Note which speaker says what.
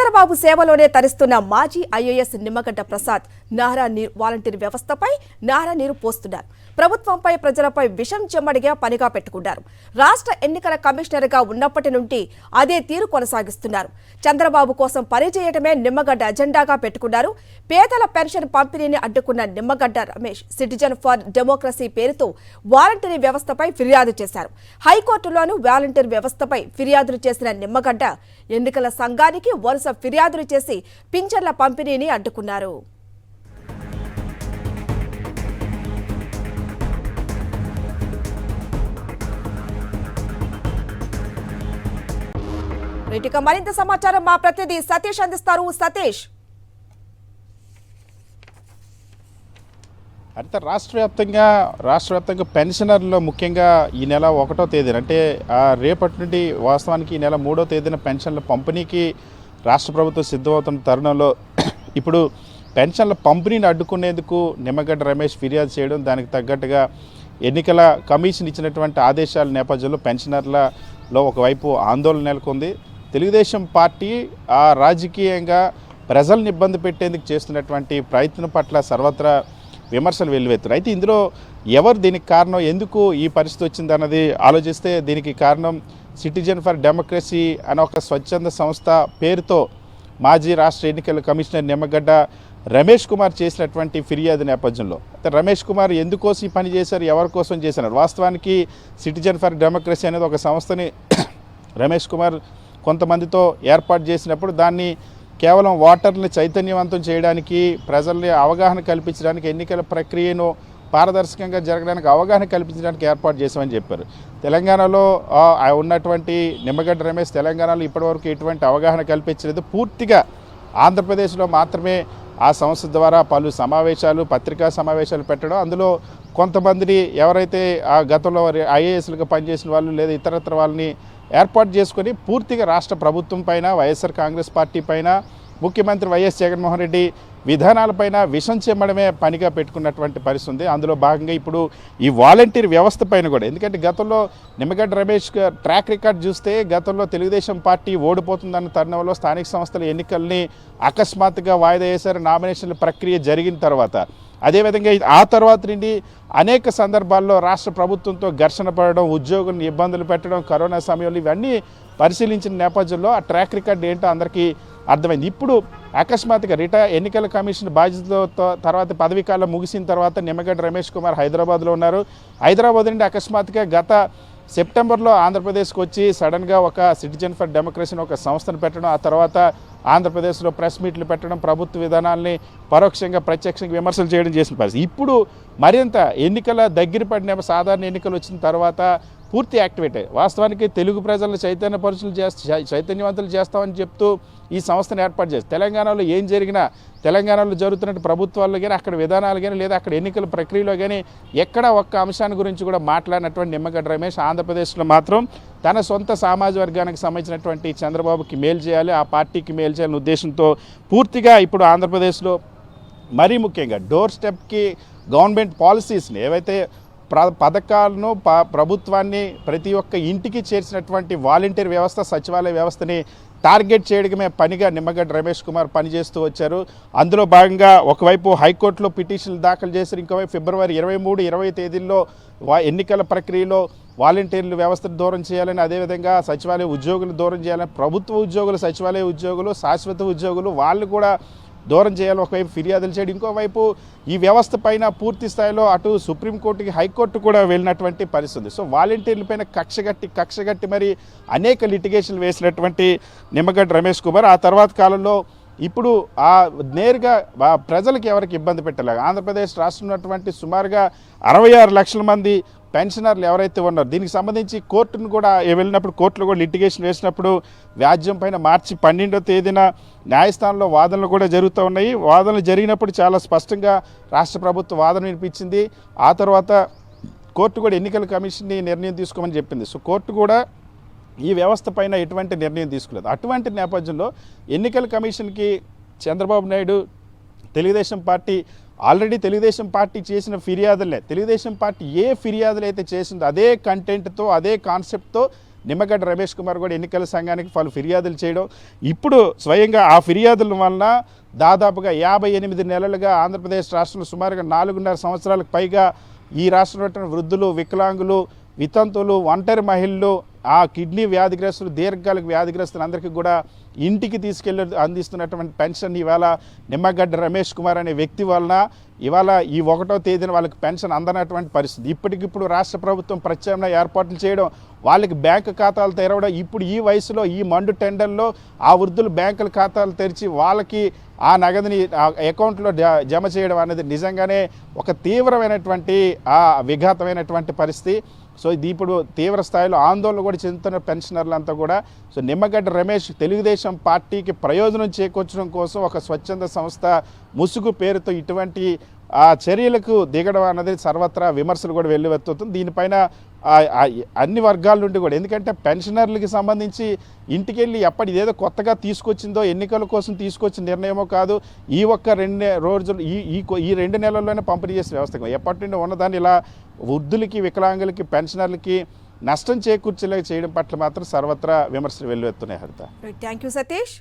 Speaker 1: చంద్రబాబు సేవలోనే తరిస్తున్న మాజీ IAS Nimmagadda Prasad Nara volunteer వ్యవస్థపై నారా నీరు పోస్తున్నారు. ప్రభుత్వంపై ప్రజలపై విషం చెమ్మడిగా పనిగా పెట్టుకున్నారు. రాష్ట్ర ఎన్నికల కమిషనర్గా ఉన్నప్పటి నుండి అదే తీరు కొనసాగిస్తున్నారు. చంద్రబాబు కోసం పనిచేయడమే నిమ్మగడ్డ అజెండాగా పెట్టుకున్నారు. పేదల పెన్షన్ పంపిణీని అడ్డుకున్న Nimmagadda Ramesh citizen for democracy పేరుతో వాలంటీర్ వ్యవస్థపై ఫిర్యాదు చేశారు. హైకోర్టులోనూ వాలంటీర్ వ్యవస్థపై ఫిర్యాదులు చేసిన నిమ్మగడ్డ ఎన్నికల సంఘానికి వరుస ఫిర్యాదులు చేసి పింఛన్ల పంపిణీని అడ్డుకున్నారు. ఇక మరింత సమాచారం మా ప్రతినిధి సతీష్ అందిస్తారు. సతీష్,
Speaker 2: అయితే రాష్ట్ర వ్యాప్తంగా పెన్షనర్లు ముఖ్యంగా ఈ నెల 1వ తేదీన అంటే రేపటి నుండి వాస్తవానికి ఈ నెల 3వ తేదీన పెన్షన్ల పంపిణీకి రాష్ట్ర ప్రభుత్వం సిద్ధమవుతున్న తరుణంలో ఇప్పుడు పెన్షన్ల పంపిణీని అడ్డుకునేందుకు నిమ్మగడ్డ రమేష్ ఫిర్యాదు చేయడం, దానికి తగ్గట్టుగా ఎన్నికల కమిషన్ ఇచ్చినటువంటి ఆదేశాల నేపథ్యంలో పెన్షనర్లలో ఒకవైపు ఆందోళన నెలకొంది. తెలుగుదేశం పార్టీ రాజకీయంగా ప్రజలను ఇబ్బంది పెట్టేందుకు చేస్తున్నటువంటి ప్రయత్నం పట్ల సర్వత్రా విమర్శలు వెల్లువెత్తారు. అయితే ఇందులో ఎవరు దీనికి కారణం, ఎందుకు ఈ పరిస్థితి వచ్చిందన్నది ఆలోచిస్తే దీనికి కారణం సిటిజన్ ఫర్ డెమోక్రసీ అనే ఒక స్వచ్ఛంద సంస్థ పేరుతో మాజీ రాష్ట్ర ఎన్నికల కమిషనర్ నిమ్మగడ్డ రమేష్ కుమార్ చేసినటువంటి ఫిర్యాదు నేపథ్యంలో. అయితే రమేష్ కుమార్ ఎందుకోసం ఈ పని చేశారు, ఎవరి కోసం చేశారు? వాస్తవానికి సిటిజన్ ఫర్ డెమోక్రసీ అనేది ఒక సంస్థని రమేష్ కుమార్ కొంతమందితో ఏర్పాటు చేసినప్పుడు దాన్ని కేవలం ఓటర్లని చైతన్యవంతం చేయడానికి, ప్రజల్ని అవగాహన కల్పించడానికి, ఎన్నికల ప్రక్రియను పారదర్శకంగా జరగడానికి అవగాహన కల్పించడానికి ఏర్పాటు చేశామని చెప్పారు. తెలంగాణలో ఉన్నటువంటి నిమ్మగడ్డ రమేష్ తెలంగాణలో ఇప్పటివరకు ఎటువంటి అవగాహన కల్పించలేదు. పూర్తిగా ఆంధ్రప్రదేశ్లో మాత్రమే ఆ సంస్థ ద్వారా పలు సమావేశాలు, పత్రికా సమావేశాలు పెట్టడం, అందులో కొంతమందిని ఎవరైతే ఆ గతంలో ఐఏఎస్లుగా పనిచేసిన వాళ్ళు లేదా ఇతరత్ర వాళ్ళని ఏర్పాటు చేసుకొని పూర్తిగా రాష్ట్ర ప్రభుత్వం పైన, వైఎస్ఆర్ కాంగ్రెస్ పార్టీ పైన, ముఖ్యమంత్రి వైఎస్ జగన్మోహన్ రెడ్డి విధానాలపైన విషం చెమ్మడమే పనిగా పెట్టుకున్నటువంటి పరిస్థితి ఉంది. అందులో భాగంగా ఇప్పుడు ఈ వాలంటీర్ వ్యవస్థ పైన కూడా, ఎందుకంటే గతంలో నిమ్మగడ్డ రమేష్ ట్రాక్ రికార్డ్ చూస్తే గతంలో తెలుగుదేశం పార్టీ ఓడిపోతుందన్న తరుణంలో స్థానిక సంస్థల ఎన్నికల్ని అకస్మాత్తుగా వాయిదా వేశారు. నామినేషన్ల ప్రక్రియ జరిగిన తర్వాత అదేవిధంగా ఆ తర్వాత నుండి అనేక సందర్భాల్లో రాష్ట్ర ప్రభుత్వంతో ఘర్షణ పడడం, ఉద్యోగులను ఇబ్బందులు పెట్టడం, కరోనా సమయంలో ఇవన్నీ పరిశీలించిన నేపథ్యంలో ఆ ట్రాక్ రికార్డ్ ఏంటో అందరికీ అర్థమైంది. ఇప్పుడు అకస్మాత్తుగా ఎన్నికల కమిషన్ బాధ్యతలతో తర్వాత పదవీకాలం ముగిసిన తర్వాత నిమ్మగడ్డ రమేష్ కుమార్ హైదరాబాద్లో ఉన్నారు. హైదరాబాద్ నుండి అకస్మాత్తుగా గత సెప్టెంబర్లో ఆంధ్రప్రదేశ్కి వచ్చి సడన్గా ఒక సిటిజన్ ఫర్ డెమోక్రసీని ఒక సంస్థను పెట్టడం, ఆ తర్వాత ఆంధ్రప్రదేశ్లో ప్రెస్ మీట్లు పెట్టడం, ప్రభుత్వ విధానాల్ని పరోక్షంగా ప్రత్యక్షంగా విమర్శలు చేయడం చేసిన పరిస్థితి. ఇప్పుడు మరింత ఎన్నికల దగ్గర పడిన సాధారణ ఎన్నికలు వచ్చిన తర్వాత పూర్తి యాక్టివేట్ అయ్యాయి. వాస్తవానికి తెలుగు ప్రజలను చైతన్యవంతులు చేస్తామని చెప్తూ ఈ సంస్థను ఏర్పాటు చేసి తెలంగాణలో ఏం జరిగినా, తెలంగాణలో జరుగుతున్న ప్రభుత్వాల్లో కానీ, అక్కడ విధానాలు కానీ, లేదా అక్కడ ఎన్నికల ప్రక్రియలో కానీ ఎక్కడ ఒక్క అంశాన్ని గురించి కూడా మాట్లాడినటువంటి నిమ్మగడ్డ రమేష్ ఆంధ్రప్రదేశ్లో మాత్రం తన సొంత సామాజిక వర్గానికి సంబంధించినటువంటి చంద్రబాబుకి మేలు చేయాలి, ఆ పార్టీకి మేలు చేయాలనే ఉద్దేశంతో పూర్తిగా ఇప్పుడు ఆంధ్రప్రదేశ్లో మరీ ముఖ్యంగా డోర్ స్టెప్కి గవర్నమెంట్ పాలసీస్ని ఏవైతే పథకాలను ప్రభుత్వాన్ని ప్రతి ఒక్క ఇంటికి చేర్చినటువంటి వాలంటీర్ వ్యవస్థ, సచివాలయ వ్యవస్థని టార్గెట్ చేయడమే పనిగా నిమ్మగడ్డ రమేష్ కుమార్ పనిచేస్తూ వచ్చారు. అందులో భాగంగా ఒకవైపు హైకోర్టులో పిటిషన్లు దాఖలు చేశారు, ఇంకోవైపు ఫిబ్రవరి 23, 20 తేదీల్లో ఎన్నికల ప్రక్రియలో వాలంటీర్లు వ్యవస్థను దూరం చేయాలని, అదేవిధంగా సచివాలయ ఉద్యోగులు దూరం చేయాలని, ప్రభుత్వ ఉద్యోగులు, సచివాలయ ఉద్యోగులు, శాశ్వత ఉద్యోగులు వాళ్ళు కూడా దూరం చేయాలి ఒకవైపు ఫిర్యాదులు చేయడం, ఇంకోవైపు ఈ వ్యవస్థ పైన పూర్తి స్థాయిలో అటు సుప్రీంకోర్టుకి, హైకోర్టు కూడా వెళ్ళినటువంటి పరిస్థితి. సో వాలంటీర్లపైన కక్షగట్టి మరి అనేక లిటిగేషన్లు వేసినటువంటి నిమ్మగడ్డ రమేష్ కుమార్ ఆ తర్వాత కాలంలో ఇప్పుడు నేరుగా ప్రజలకు ఎవరికి ఇబ్బంది పెట్టలేక ఆంధ్రప్రదేశ్ రాష్ట్రంలో ఉన్నటువంటి సుమారుగా 66 లక్షల మంది పెన్షనర్లు ఎవరైతే ఉన్నారో దీనికి సంబంధించి కోర్టును కూడా వెళ్ళినప్పుడు, కోర్టులో కూడా లిటిగేషన్ వేసినప్పుడు వ్యాజ్యం పైన మార్చి 12వ తేదీన న్యాయస్థానంలో వాదనలు కూడా జరుగుతూ ఉన్నాయి. వాదనలు జరిగినప్పుడు చాలా స్పష్టంగా రాష్ట్ర ప్రభుత్వం వాదన వినిపించింది. ఆ తర్వాత కోర్టు కూడా ఎన్నికల కమిషన్ని నిర్ణయం తీసుకోమని చెప్పింది. సో కోర్టు కూడా ఈ వ్యవస్థ పైన ఎటువంటి నిర్ణయం తీసుకోలేదు. అటువంటి నేపథ్యంలో ఎన్నికల కమిషన్కి Chandrababu Naidu, Telugu Desam party already Telugu Desam party చేసిన ఫిర్యాదులే, తెలుగుదేశం పార్టీ ఏ ఫిర్యాదులు అయితే చేసిందో అదే కంటెంట్తో, అదే కాన్సెప్ట్తో నిమ్మగడ్డ రమేష్ కుమార్ కూడా ఎన్నికల సంఘానికి పలు ఫిర్యాదులు చేయడం, ఇప్పుడు స్వయంగా ఆ ఫిర్యాదుల వలన దాదాపుగా 58 నెలలుగా ఆంధ్రప్రదేశ్ రాష్ట్రంలో సుమారుగా 4.5 సంవత్సరాలకు పైగా ఈ రాష్ట్రంలో వృద్ధులు, వికలాంగులు, వితంతువులు, ఒంటరి మహిళలు, ఆ కిడ్నీ వ్యాధిగ్రస్తులు, దీర్ఘకాలిక వ్యాధిగ్రస్తులు అందరికీ కూడా ఇంటికి తీసుకెళ్ళి అందిస్తున్నటువంటి పెన్షన్ ఇవాళ నిమ్మగడ్డ రమేష్ కుమార్ అనే వ్యక్తి వలన ఇవాళ ఈ 1వ తేదీన వాళ్ళకి పెన్షన్ అందనటువంటి పరిస్థితి. ఇప్పటికిప్పుడు రాష్ట్ర ప్రభుత్వం ప్రత్యామ్నాయ ఏర్పాట్లు చేయడం, వాళ్ళకి బ్యాంకు ఖాతాలు తెరవడం, ఇప్పుడు ఈ వయసులో ఈ మండు టెండర్లో ఆ వృద్ధులు బ్యాంకుల ఖాతాలు తెరిచి వాళ్ళకి ఆ నగదుని ఆ అకౌంట్లో జమ చేయడం అనేది నిజంగానే ఒక తీవ్రమైనటువంటి విఘాతమైనటువంటి పరిస్థితి. సో ఇది ఇప్పుడు తీవ్ర స్థాయిలో ఆందోళన కూడా చెందుతున్న పెన్షనర్లంతా కూడా. సో నిమ్మగడ్డ రమేష్ తెలుగుదేశం పార్టీకి ప్రయోజనం చేకూర్చడం కోసం ఒక స్వచ్ఛంద సంస్థ ముసుగు పేరుతో ఇటువంటి చర్యలకు దిగడం అన్నది సర్వత్రా విమర్శలు కూడా వెల్లువెత్తుతుంది. దీనిపైన అన్ని వర్గాల నుండి కూడా, ఎందుకంటే పెన్షనర్లకి సంబంధించి ఇంటికి వెళ్ళి ఇదేదో కొత్తగా తీసుకొచ్చిందో ఎన్నికల కోసం తీసుకొచ్చిన నిర్ణయమో కాదు. ఈ ఒక్క 2 రోజులు ఈ 2 నెలల్లోనే పంపిణీ చేసే వ్యవస్థ ఎప్పటి నుండి ఉన్నదాన్ని ఇలా వృద్ధులకి, వికలాంగులకి, పెన్షనర్లకి నష్టం చేకూర్చేలాగా చేయడం పట్ల మాత్రం సర్వత్రా విమర్శలు వెల్లువెత్తున్నాయి. హరిత,
Speaker 1: థ్యాంక్ యూ సతీష్.